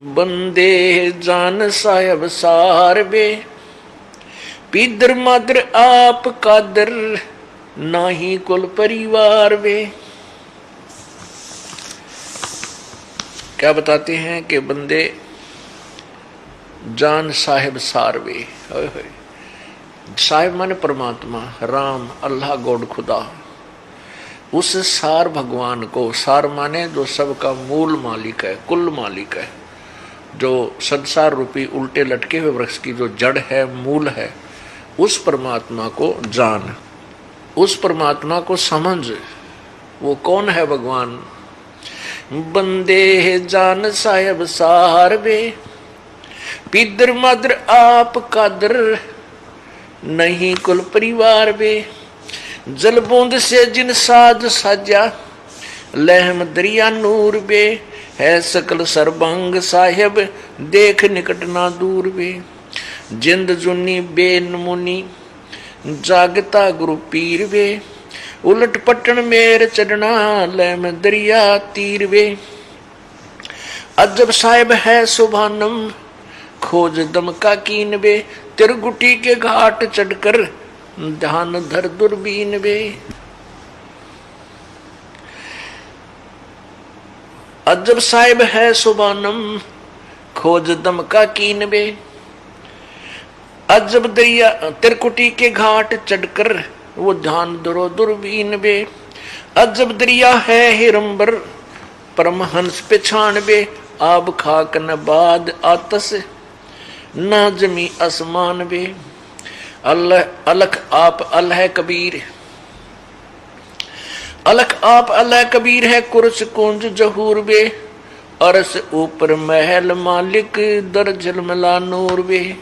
बंदे जान साहब सार बे, पीदर मादर आप कादर, नाही कुल परिवार वे। क्या बताते हैं कि बंदे जान साहिब सार वे। साहिब माने परमात्मा, राम, अल्लाह, गॉड, खुदा। उस सार भगवान को, सार माने जो सबका मूल मालिक है, कुल मालिक है, जो संसार रूपी उल्टे लटके हुए वृक्ष की जो जड़ है, मूल है, उस परमात्मा को जान, उस परमात्मा को समझ। वो कौन है भगवान? बंदे जान साहिब सार बे, पीदर मादर आप कादर, नहीं कुल परिवार बे। जल बूंद से जिन साज साजा, लहम दरिया नूर बे। है सकल सरबंग साहिब, देख निकट ना दूर बे। जिंद जुनी बेन मुनी, जागता गुरु पीर बे। उलट पटन मेर चढ़ना, लहम दरिया तीर बे। अजब साहिब है सुभानम, खोज दम का कीन बे। तिरगुटी के घाट चढ़कर, ध्यान धर दूरबीन बे। अजब साहिब है सुबानम, खोज दम का कीन बे। अजब दरिया तिरकुटी के घाट चढ़कर, वो ध्यान धरो दूरबीन बे। अजब दरिया है हिरंबर, परमहंस पे छान बे। आब खाक न बाद आतस, न जमी आसमान बे। अल्लाह अलख आप अल्लाह कबीर, अलख आप अल्लाह कबीर है। कुर्स कुंज जहूर बे, अरस ऊपर महल मालिक, दर झलमला नूर बे।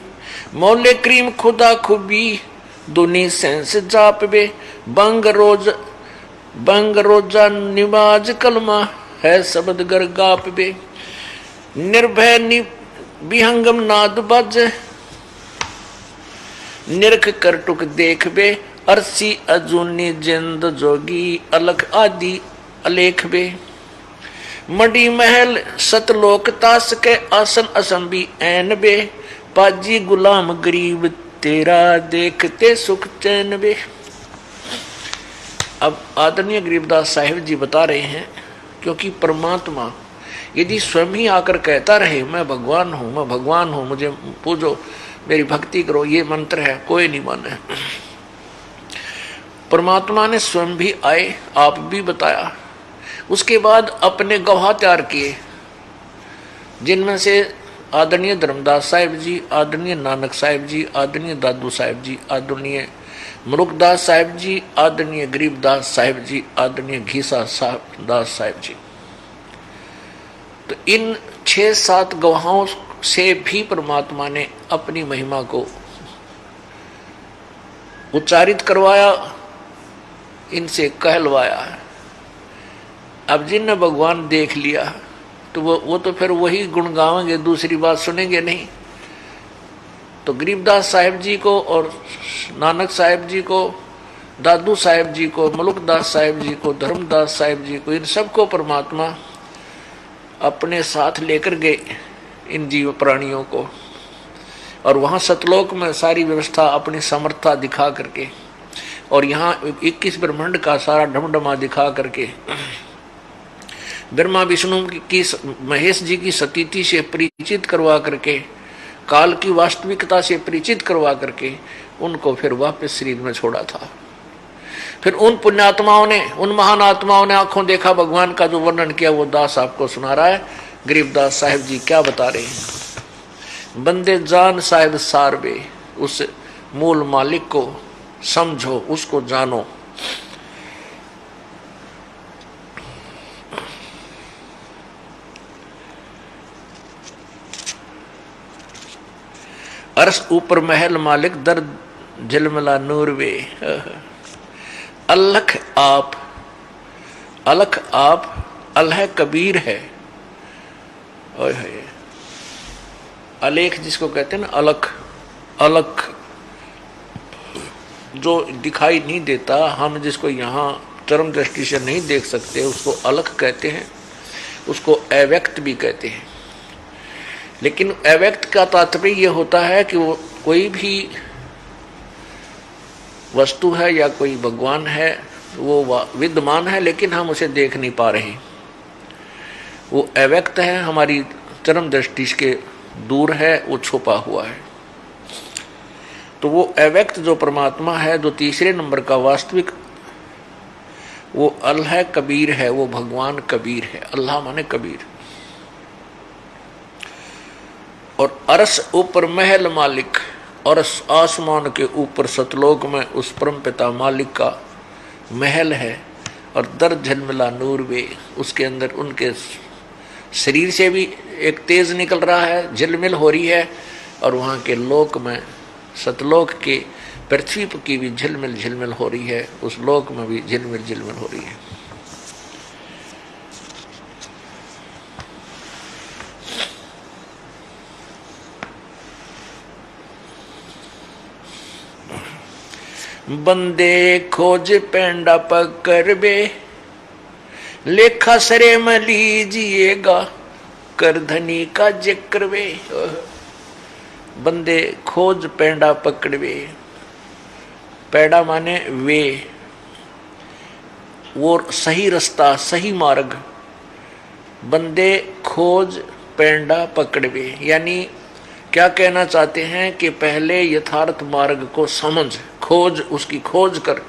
मौले करीम खुदा खुबी, दुनी सेंस जाप बे। बंग रोजा निमाज कलमा, है शब्द गर गाप बे। निर्भय विहंगम नाद बज, निरख कर टुक देख बे। अरसी अजूनी जिंद जोगी, अलख आदि अलेख बे। मडी महल सतलोक तास के, आसन असंबी ऐन बे। पाजी गुलाम गरीब तेरा, देखते सुख चैन बे। अब आदरणीय गरीबदास साहिब जी बता रहे हैं, क्योंकि परमात्मा यदि स्वयं ही आकर कहता रहे मैं भगवान हूं, मैं भगवान हूं, मुझे पूजो, मेरी भक्ति करो, ये मंत्र है, कोई नहीं माने। परमात्मा ने स्वयं भी आए, आप भी बताया, उसके बाद अपने गवाह तैयार किए, जिनमें से आदरणीय धर्मदास साहिब जी, आदरणीय नानक साहिब जी, आदरणीय दादू साहिब जी, आदरणीय मुरुखदास साहिब जी, आदरणीय गरीबदास साहिब जी, आदरणीय घीसा दास साहिब जी। तो इन 6-7 गवाहों से भी परमात्मा ने अपनी महिमा को उच्चारित करवाया, इनसे कहलवाया। अब जिनने भगवान देख लिया तो वो तो फिर वही गुण गावेंगे, दूसरी बात सुनेंगे नहीं। तो गरीबदास साहिब जी को और नानक साहिब जी को, दादू साहिब जी को, मुलुकदास साहिब जी को, धर्मदास साहिब जी को, इन सबको परमात्मा अपने साथ लेकर गए, इन जीव प्राणियों को, और वहां सतलोक में सारी व्यवस्था अपनी समर्थता दिखा करके, और यहाँ 21 ब्रह्मांड का सारा ढमढमा दिखा करके, ब्रह्मा विष्णु की महेश जी की सतीति से परिचित करवा करके, काल की वास्तविकता से परिचित करवा करके, उनको फिर वापस शरीर में छोड़ा था। फिर उन पुण्यात्माओं ने, उन महान आत्माओं ने आंखों देखा भगवान का जो वर्णन किया, वो दास आपको सुना रहा है। गरीबदास साहिब जी क्या बता रहे हैं? बंदे जान साहिब सार बे, उस मूल मालिक को समझो, उसको जानो। अरस ऊपर महल मालिक, दर झलमला नूर वे। अलख आप, अलख आप अल्लाह कबीर है। अलेख जिसको कहते हैं ना, अलख, अलख जो दिखाई नहीं देता, हम जिसको यहाँ चरम दृष्टि से नहीं देख सकते, उसको अलख कहते हैं, उसको अव्यक्त भी कहते हैं। लेकिन अव्यक्त का तात्पर्य यह होता है कि वो कोई भी वस्तु है या कोई भगवान है, वो विद्यमान है लेकिन हम उसे देख नहीं पा रहे, वो अव्यक्त है, हमारी चरम दृष्टि के दूर है, वो छुपा हुआ है। तो वो अव्यक्त जो परमात्मा है, जो तीसरे नंबर का वास्तविक, वो अल है, कबीर है, वो भगवान कबीर है। अल्लाह माने कबीर। और अरस ऊपर महल मालिक, और आसमान के ऊपर सतलोक में उस परम पिता मालिक का महल है। और दर झलमिला नूर वे, उसके अंदर उनके शरीर से भी एक तेज निकल रहा है, झिलमिल हो रही है, और वहाँ के लोक में, सतलोक के पृथ्वी की भी झिलमिल झिलमिल हो रही है, उस लोक में भी झिलमिल झिलमिल हो रही है। बंदे खोज पेंडा पकड़ बे, लेखा सरे में लीजिएगा, कर धनी का जिक्र वे। बंदे खोज पेंडा पकड़वे, पेड़ा माने वे, वो सही रास्ता, सही मार्ग। बंदे खोज पेंडा पकड़वे, यानी क्या कहना चाहते हैं कि पहले यथार्थ मार्ग को समझ, खोज, उसकी खोज कर,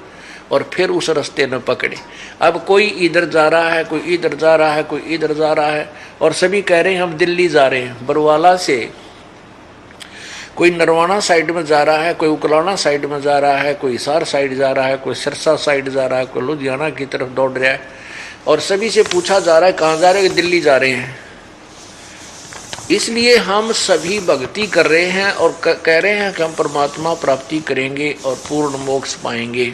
और फिर उस रास्ते न पकड़े। अब कोई इधर जा रहा है, कोई इधर जा रहा है, कोई इधर जा रहा है, और सभी कह रहे हैं हम दिल्ली जा रहे हैं। बरवाला से कोई नरवाना साइड में जा रहा है, कोई उकलाना साइड में जा रहा है, कोई हिसार साइड जा रहा है, कोई सिरसा साइड जा रहा है, कोई लुधियाना की तरफ दौड़ रहा है, और सभी से पूछा जा रहा है कहाँ जा रहे हैं, दिल्ली जा रहे हैं। इसलिए हम सभी भक्ति कर रहे हैं और कह रहे हैं कि हम परमात्मा प्राप्ति करेंगे और पूर्ण मोक्ष पाएंगे।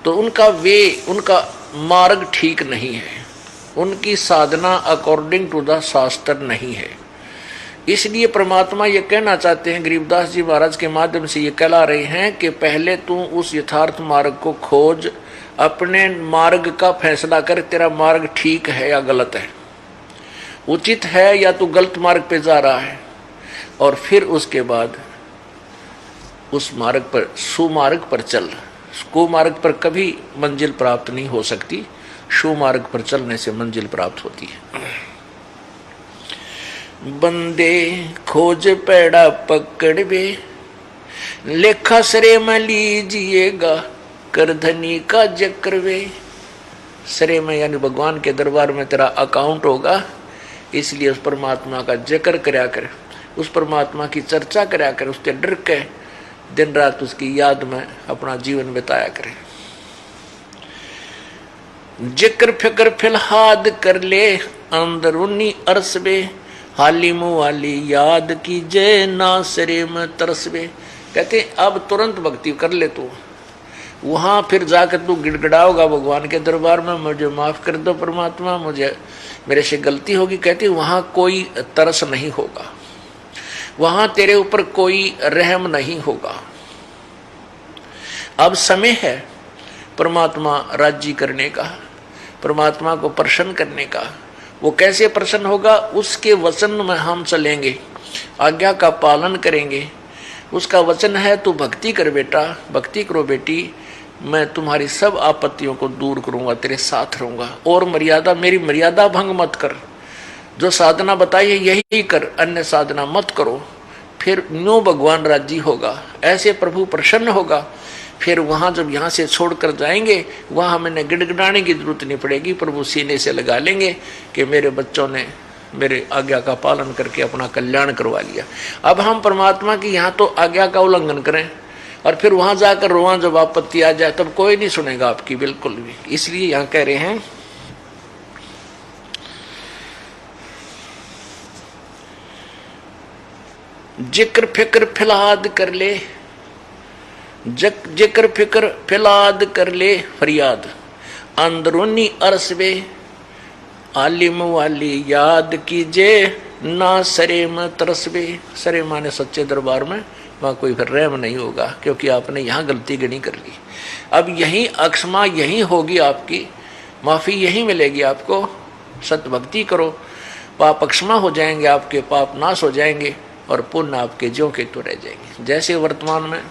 तो उनका मार्ग ठीक नहीं है, उनकी साधना अकॉर्डिंग टू द शास्त्र नहीं है। इसलिए परमात्मा ये कहना चाहते हैं, गरीबदास जी महाराज के माध्यम से ये कहला रहे हैं कि पहले तू उस यथार्थ मार्ग को खोज, अपने मार्ग का फैसला कर, तेरा मार्ग ठीक है या गलत है, उचित है या तू गलत मार्ग पे जा रहा है। और फिर उसके बाद उस मार्ग पर, सुमार्ग पर चल। कुमार्ग पर कभी मंजिल प्राप्त नहीं हो सकती, सुमार्ग पर चलने से मंजिल प्राप्त होती है। बंदे खोज पेड़ा पकड़वे, लेखा सरे में लीजिएगा, कर धनी का जिक्र वे। सरे में यानी भगवान के दरबार में तेरा अकाउंट होगा, इसलिए उस परमात्मा का जिक्र करया कर, उस परमात्मा की चर्चा करया कर, उससे डर के दिन रात उसकी याद में अपना जीवन बिताया करे। जिक्र फिक्र फिलहाद कर ले, अंदरूनी अरसबे, हाली मुहाली याद की जय, ना सरे में तरसबे। कहते अब तुरंत भक्ति कर ले तू, वहां फिर जाकर तू गिड़गिड़ाओगा भगवान के दरबार में, मुझे माफ कर दो परमात्मा, मुझे मेरे से गलती होगी। कहते वहां कोई तरस नहीं होगा, वहां तेरे ऊपर कोई रहम नहीं होगा। अब समय है परमात्मा राजी करने का, परमात्मा को प्रसन्न करने का। वो कैसे प्रसन्न होगा? उसके वचन में हम चलेंगे, आज्ञा का पालन करेंगे। उसका वचन है तू भक्ति कर बेटा, भक्ति करो बेटी, मैं तुम्हारी सब आपत्तियों को दूर करूंगा, तेरे साथ रहूंगा। और मर्यादा, मेरी मर्यादा भंग मत कर, जो साधना बताई है यही कर, अन्य साधना मत करो। फिर न्यू भगवान राजी होगा, ऐसे प्रभु प्रसन्न होगा। फिर वहां जब यहाँ से छोड़कर जाएंगे, वहां हमें गिड़गिड़ाने की जरूरत नहीं पड़ेगी। प्रभु सीने से लगा लेंगे कि मेरे बच्चों ने मेरे आज्ञा का पालन करके अपना कल्याण करवा लिया। अब हम परमात्मा की यहाँ तो आज्ञा का उल्लंघन करें और फिर वहां जाकर रोआ जब आपत्ति आ जाए तब कोई नहीं सुनेगा आपकी, बिल्कुल भी। इसलिए यहाँ कह रहे हैं जिक्र फिक्र फिलहाद कर ले, जिक्र फिक्र फिलहाद कर ले फरियाद, अंदरूनी अरसबे आलिम वाली याद कीजे, ना सरे में तरसबे। सरे माने सच्चे दरबार में, वहाँ कोई फिर रहम नहीं होगा, क्योंकि आपने यहाँ गलती गणी कर ली। अब यहीं अक्षमा यहीं होगी, आपकी माफ़ी यहीं मिलेगी आपको। सत भक्ति करो पाप अक्षमा हो जाएंगे, आपके पाप नाश हो जाएंगे और पुण्य आपके ज्यों के तो रह जाएंगे। जैसे वर्तमान में,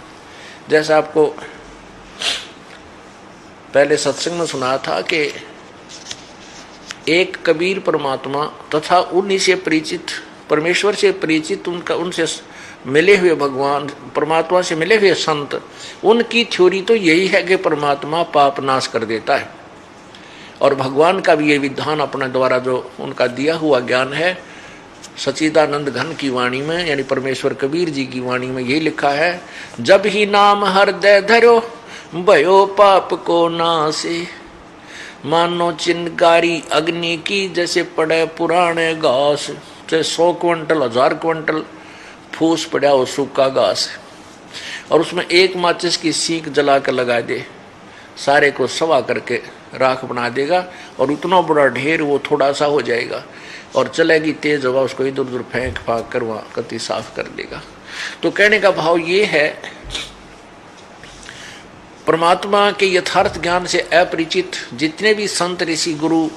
जैसा आपको पहले सत्संग में सुना था कि एक कबीर परमात्मा तथा उन्हीं से परिचित, परमेश्वर से परिचित, उनसे मिले हुए भगवान, परमात्मा से मिले हुए संत, उनकी थ्योरी तो यही है कि परमात्मा पाप नाश कर देता है। और भगवान का भी ये विधान अपने द्वारा जो उनका दिया हुआ ज्ञान है, सच्चिदानंद घन की वाणी में, यानी परमेश्वर कबीर जी की वाणी में यही लिखा है, जब ही नाम हृदय धरो भयो पाप को नासे, मानो चिनगारी अग्नि की जैसे पड़े पुराने घास, चाहे 100 क्विंटल 1000 क्विंटल फूस पड़ा हो सूखा घास, और उसमें एक माचिस की सीख जला कर लगा दे, सारे को सवा करके राख बना देगा, और उतना बड़ा ढेर वो थोड़ा सा हो जाएगा, और चलेगी तेज हवा, उसको इधर उधर फेंक फाक कर वहाँ कति साफ कर देगा। तो कहने का भाव ये है, परमात्मा के यथार्थ ज्ञान से अपरिचित जितने भी संत ऋषि गुरु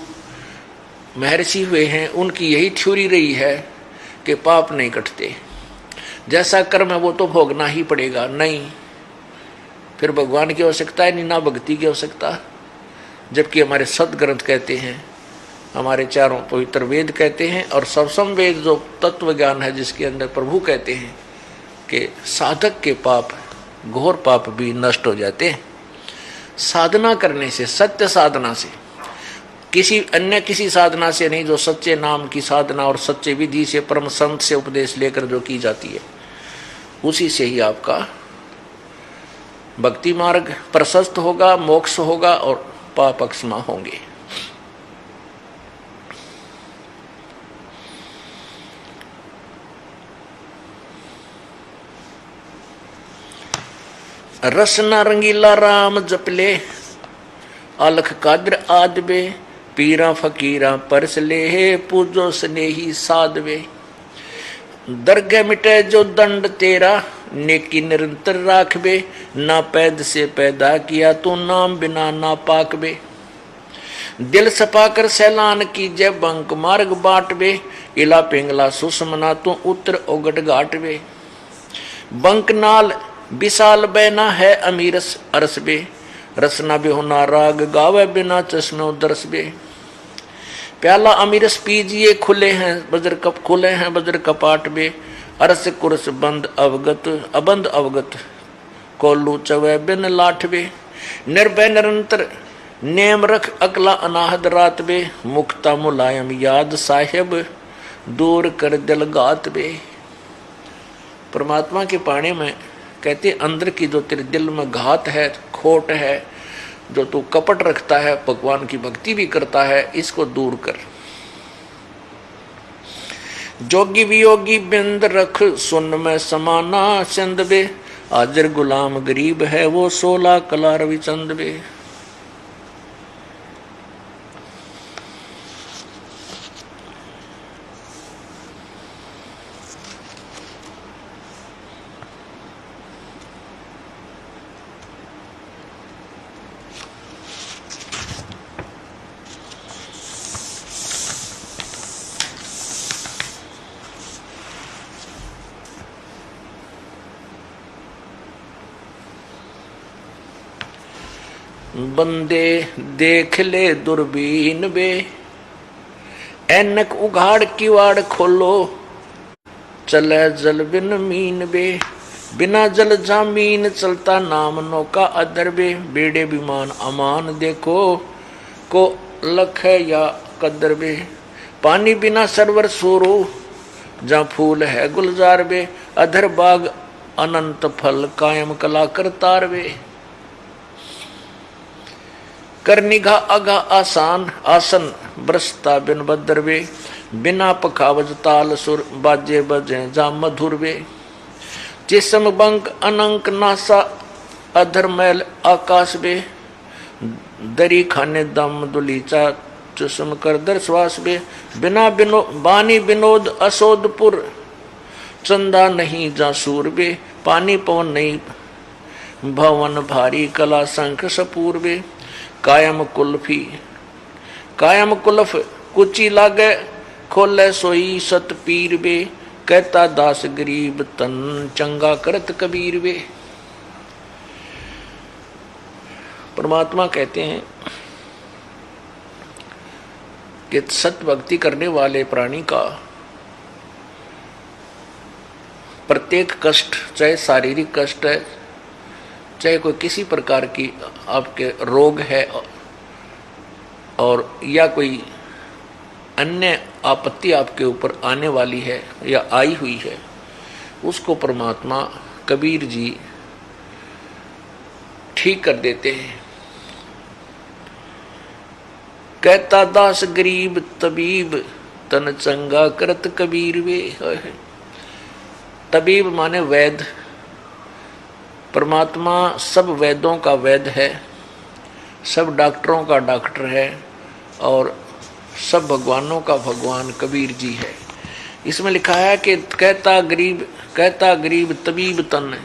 महर्षि हुए हैं, उनकी यही थ्योरी रही है कि पाप नहीं कटते, जैसा कर्म है वो तो भोगना ही पड़ेगा। नहीं, फिर भगवान की आवश्यकता है नहीं, ना भक्ति की आवश्यकता। जबकि हमारे सदग्रंथ कहते हैं, हमारे चारों पवित्र वेद कहते हैं, और सबसम वेद जो तत्व ज्ञान है जिसके अंदर प्रभु कहते हैं कि साधक के पाप, घोर पाप भी नष्ट हो जाते हैं साधना करने से, सत्य साधना से, किसी अन्य किसी साधना से नहीं, जो सच्चे नाम की साधना और सच्चे विधि से परम संत से उपदेश लेकर जो की जाती है, उसी से ही आपका भक्ति मार्ग प्रशस्त होगा, मोक्ष होगा और पाप अक्षमा होंगे। रसना रंगीला राम जपले, अलख कादर आदबे, पीरा फकीरा परस ले, पूजो स्नेही साधवे, दरगह मिटे जो दंड तेरा, नेकी निरंतर राखबे, ना पैद से पैदा किया तू नाम बिना ना पाकबे, दिल सपा कर सैलान की जय बंक मार्ग बाटबे, इला पिंगला सुषमना तू उत्तर ओगट घाटबे, बंक नाल विशाल बैना है अमीरस अरसबे, रसना बेहुना राग गावे बिना चश्मे दरसबे, प्याला अमीरस पीजिए खुले हैं बजर कप, खुले हैं बजर कपाट बे, अरस कुरस बंद अवगत अबंद अवगत, कोल्लू चवे बिन लाठबे, निर्भय निरंतर नेम रख अकला अनाहद रात बे, मुक्ता मुलायम याद साहेब दूर कर दिल गात बे। परमात्मा के पाने में कहते अंदर की जो तेरे दिल में घात है, खोट है, जो तू कपट रखता है, भगवान की भक्ति भी करता है, इसको दूर कर। जोगी वियोगी बिंद रख सुन में समाना चंद बे, हाजिर गुलाम गरीब है वो 16 कला रविचंद बे। बंदे देख ले दूरबीन बे, ऐनक उघाड़ किवाड़ खोलो, चले जल बिन मीन बे, बिना जल जामीन चलता नाम नौका अदर बे, बेड़े विमान अमान देखो को लख है या कदर बे, पानी बिना सरवर सूरो जहाँ फूल है गुलजार बे, अधर बाग अनंत फल कायम कला करतार बे, कर निगाह अगा आसान आसन बरसता बिन बदर बे, बिना पखावज ताल सुर बाजे बजे जा मधुर बे, जिसम बंक अनंक नासा अधर मैल आकाश बे, दरी खाने दम दुलीचा चुसम कर दर श्वास बे, बिना बानी विनोद असोदपुर चंदा नहीं जा सूर बे, पानी पवन नहीं भवन भारी कला शंख सपूर बे, कायम कुल्फ कुची लागे खोले सोई सत पीर वे, कहता दास गरीब तन, चंगा करत कबीर वे। परमात्मा कहते हैं कि सत भक्ति करने वाले प्राणी का प्रत्येक कष्ट, चाहे शारीरिक कष्ट है, चाहे कोई किसी प्रकार की आपके रोग है, और या कोई अन्य आपत्ति आपके ऊपर आने वाली है या आई हुई है, उसको परमात्मा कबीर जी ठीक कर देते हैं। कहता दास गरीब तबीब, तन चंगा करत कबीर वे। तबीब माने वैद, परमात्मा सब वैदों का वैद है, सब डॉक्टरों का डॉक्टर है, और सब भगवानों का भगवान कबीर जी है। इसमें लिखा है कि कहता गरीब तबीब तन।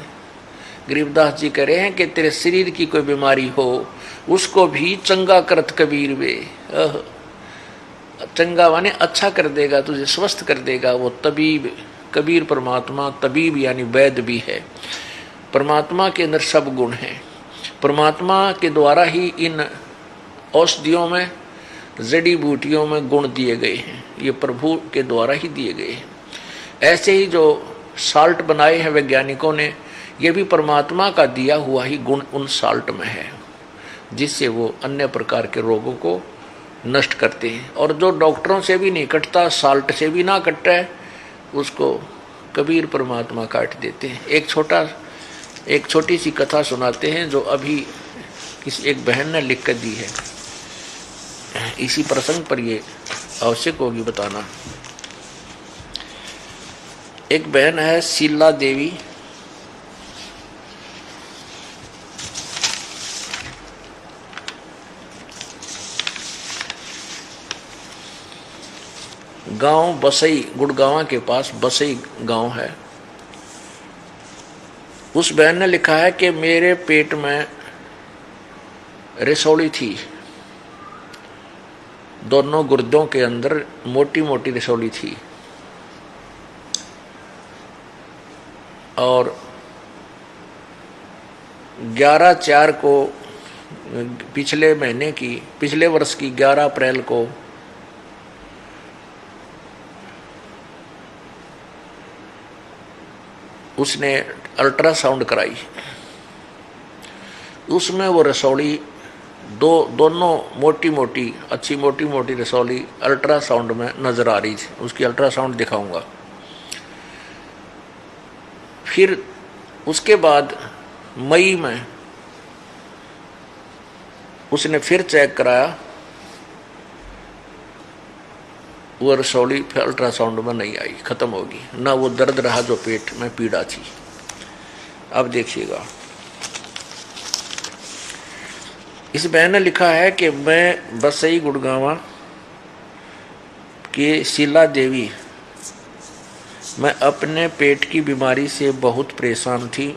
गरीबदास जी कह रहे हैं कि तेरे शरीर की कोई बीमारी हो, उसको भी चंगा करत कबीर वे। चंगा माने अच्छा कर देगा, तुझे स्वस्थ कर देगा, वो तबीब। कबीर परमात्मा तबीब यानी वैद भी है। परमात्मा के अंदर सब गुण हैं। परमात्मा के द्वारा ही इन औषधियों में, जड़ी बूटियों में गुण दिए गए हैं, ये प्रभु के द्वारा ही दिए गए हैं। ऐसे ही जो साल्ट बनाए हैं वैज्ञानिकों ने, ये भी परमात्मा का दिया हुआ ही गुण उन साल्ट में है, जिससे वो अन्य प्रकार के रोगों को नष्ट करते हैं। और जो डॉक्टरों से भी नहीं कटता, साल्ट से भी ना कटता है, उसको कबीर परमात्मा काट देते हैं। एक छोटी सी कथा सुनाते हैं जो अभी किसी एक बहन ने लिख कर दी है। इसी प्रसंग पर ये आवश्यक होगी बताना। एक बहन है शीला देवी, गांव बसई, गुड़गांव के पास बसई गांव है। उस बहन ने लिखा है कि मेरे पेट में रसौली थी, दोनों गुर्दों के अंदर मोटी मोटी रसौली थी, और 11/4 को पिछले वर्ष की 11 अप्रैल को उसने अल्ट्रासाउंड कराई। उसमें वो रसौली दोनों मोटी मोटी, अच्छी मोटी मोटी रसौली अल्ट्रासाउंड में नजर आ रही थी। उसकी अल्ट्रासाउंड दिखाऊंगा। फिर उसके बाद मई में उसने फिर चेक कराया, वो रसौली फिर अल्ट्रासाउंड में नहीं आई, खत्म होगी ना। वो दर्द रहा जो पेट में पीड़ा थी। अब देखिएगा, इस बहन ने लिखा है कि मैं बसई गुड़गांव के शीला देवी, मैं अपने पेट की बीमारी से बहुत परेशान थी।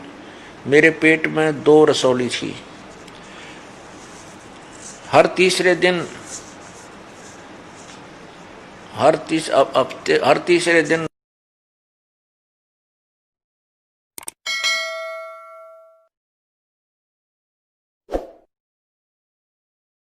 मेरे पेट में 2 रसौली थी। हर तीसरे दिन